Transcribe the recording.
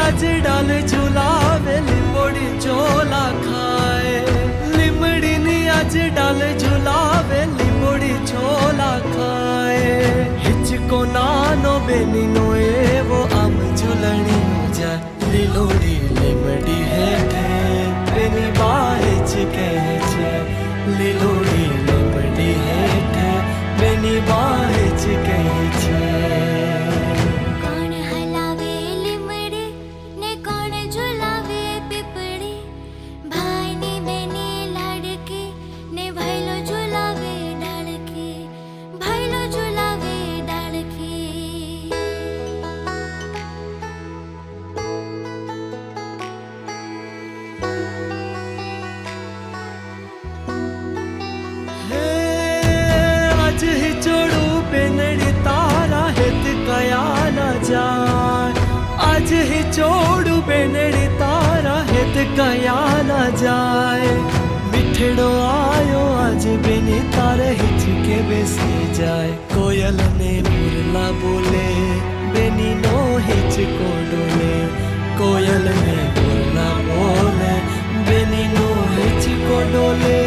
आज डाल झुलावे लिंबोड़ी चोला खाए लिमड़ी नी आज डाल झुलावे लिंबोड़ी चोला खाए हिचको नानो बेनी नो एवो आम झुलणी जाए લીલોડી લીમડી હેઠે બેની બાજ કહે છે લીલોડી લીમડી હેઠે બેની બાજ કહે છે કોણ હલાવે લીમડી ને કોણ ઝુલાવે પીપળી ભાઈની બેની લાડકી ને ભાઈલો ઝુલાવે ડાળકી ભાઈલો ઝુલાવે ડાળકી आज ही जोड़ू बेनड़ी तारा हित कया न जाए आज ही जोड़ू बेनड़ी तारा हित कया न जाए मिठड़ो आयो आज बेनी तारे हिचके बेसी जाए कोयल ने मुरला बोले बेनी नो हिचको डोले कोयल ने मुरला बोले बेनी नो हिचको डोले